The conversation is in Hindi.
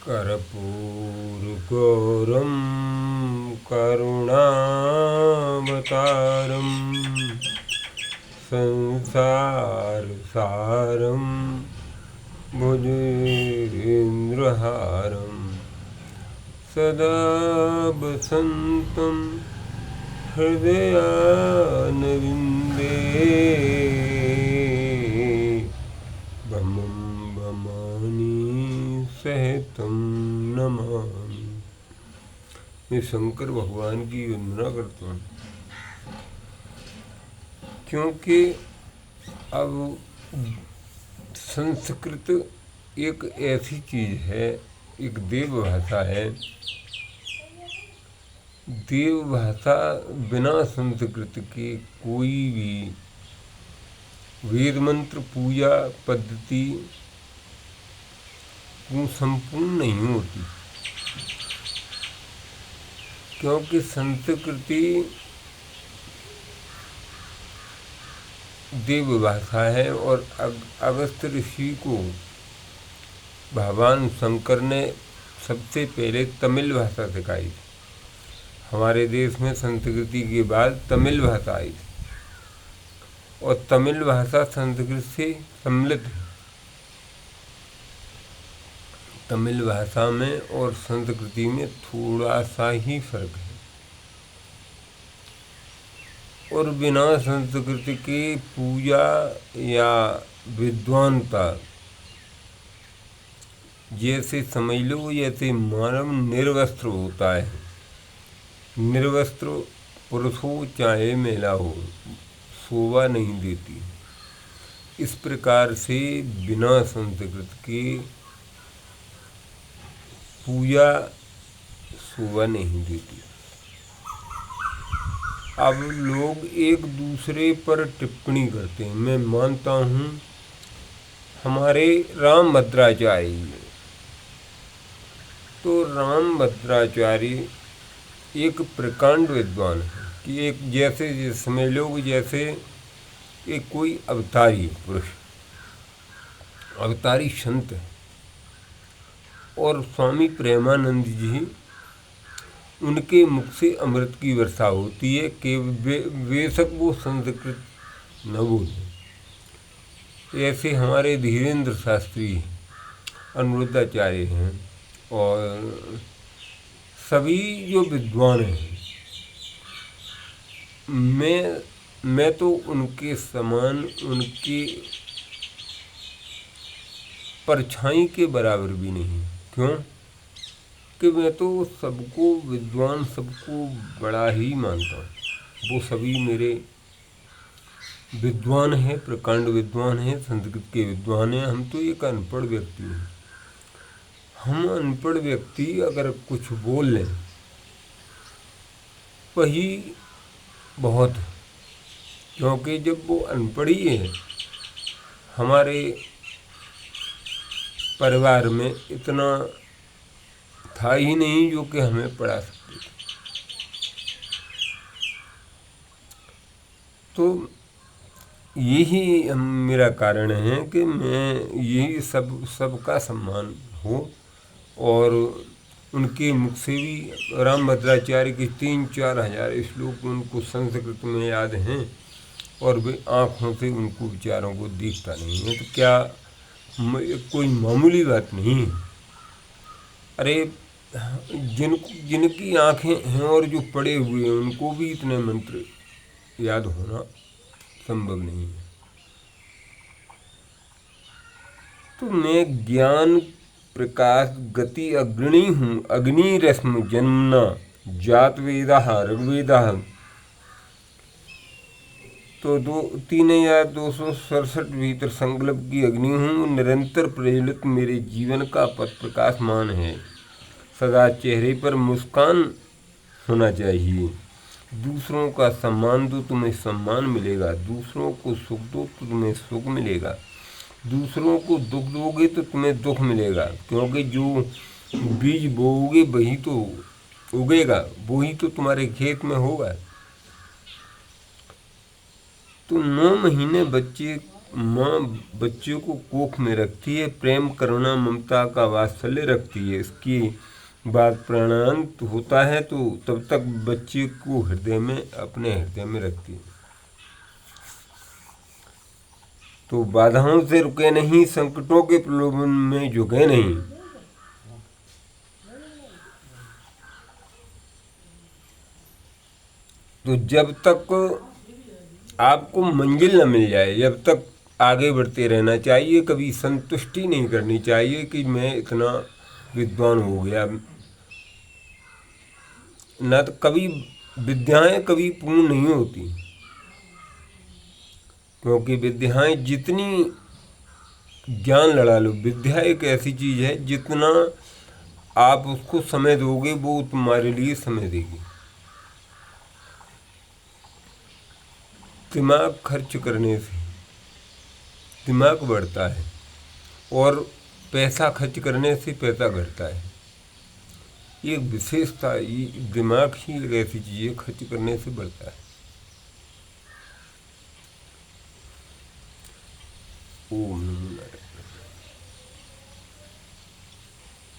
कर्पूरगौरं करुणावतारं संसारसारं भुजगेन्द्रहारं सदा वसन्तं हृदयारविन्दे भमं भमानि सहितं नमामि। मैं शंकर भगवान की वंदना करता हूँ, क्योंकि अब संस्कृत एक ऐसी चीज़ है, एक देव भाषा है। देव भाषा बिना संस्कृत के कोई भी वेद मंत्र पूजा पद्धति संपूर्ण नहीं होती, क्योंकि संस्कृति देव भाषा है। और अगस्त्य ऋषि को भगवान शंकर ने सबसे पहले तमिल भाषा सिखाई थी। हमारे देश में संस्कृति के बाद तमिल भाषा आई थी, और तमिल भाषा संस्कृत से सम्मिलित है। तमिल भाषा में और संस्कृति में थोड़ा सा ही फर्क है, और बिना संस्कृति के पूजा या विद्वानता, जैसे समझ लो जैसे मानव निर्वस्त्र होता है, निर्वस्त्र पुरुष हो चाहे महिला हो, शोभा नहीं देती। इस प्रकार से बिना संस्कृत के पूजा शोभा नहीं देती। अब लोग एक दूसरे पर टिप्पणी करते हैं। मैं मानता हूँ हमारे राम भद्राचार्य, तो राम भद्राचार्य एक प्रकांड विद्वान है कि एक जैसे समझ लोग जैसे एक कोई अवतारी पुरुष, अवतारी संत है। और स्वामी प्रेमानंद जी, उनके मुख से अमृत की वर्षा होती है कि बेशक वो संस्कृत न बोले। ऐसे हमारे धीरेन्द्र शास्त्री अनुरुद्धाचार्य हैं, और सभी जो विद्वान हैं, मैं तो उनके समान, उनकी परछाई के बराबर भी नहीं। क्यों कि मैं तो सबको विद्वान, सबको बड़ा ही मानता हूँ। वो सभी मेरे विद्वान हैं, प्रकांड विद्वान हैं, संस्कृत के विद्वान हैं। हम तो एक अनपढ़ व्यक्ति हैं। हम अनपढ़ व्यक्ति अगर कुछ बोल लें वही बहुत है, क्योंकि जब वो अनपढ़ ही है, हमारे परिवार में इतना था ही नहीं जो कि हमें पढ़ा सकते थे। तो यही मेरा कारण है कि मैं यही सबका सम्मान हो। और उनके मुख से भी राम भद्राचार्य के 3-4 हज़ार श्लोक उनको संस्कृत में याद हैं, और वे आँखों से उनको विचारों को देखता नहीं है। तो क्या कोई मामूली बात नहीं है। अरे जिनकी आँखें हैं और जो पढ़े हुए हैं, उनको भी इतने मंत्र याद होना संभव नहीं है। तो मैं ज्ञान प्रकाश गति अग्रणी हूँ, अग्नि रश्मि जन्मना जात वेदाः ऋग्वेदाः। तो 3267 भीतर संकल्प की अग्नि हूँ, निरंतर प्रज्वलित मेरे जीवन का पथ प्रकाशमान है। सदा चेहरे पर मुस्कान होना चाहिए। दूसरों का सम्मान दो, तुम्हें सम्मान मिलेगा। दूसरों को सुख दो तो तुम्हें सुख मिलेगा। दूसरों को दुख दोगे तो तुम्हें दुख मिलेगा, क्योंकि जो बीज बोओगे वही तो उगेगा, वही तो तुम्हारे खेत में होगा। तो 9 महीने बच्चे माँ बच्चे को कोख में रखती है, प्रेम करुणा ममता का वात्सल्य रखती है। इसकी बाद प्राणांत होता है तो तब तक बच्चे को अपने हृदय में रखती है। तो बाधाओं से रुके नहीं, संकटों के प्रलोभन में झुके नहीं। तो जब तक आपको मंजिल न मिल जाए, जब तक आगे बढ़ते रहना चाहिए। कभी संतुष्टि नहीं करनी चाहिए कि मैं इतना विद्वान हो गया। न तो कभी विद्याएं कभी पूर्ण नहीं होती, क्योंकि विद्याएं जितनी ज्ञान लड़ा लो, विद्या एक ऐसी चीज है जितना आप उसको समय दोगे वो तुम्हारे लिए समय देगी। दिमाग खर्च करने से दिमाग बढ़ता है और पैसा खर्च करने से पैसा घटता है। ये विशेषता, ये दिमाग ही एक ऐसी चीज है खर्च करने से बढ़ता है। ओम नमो नारायण।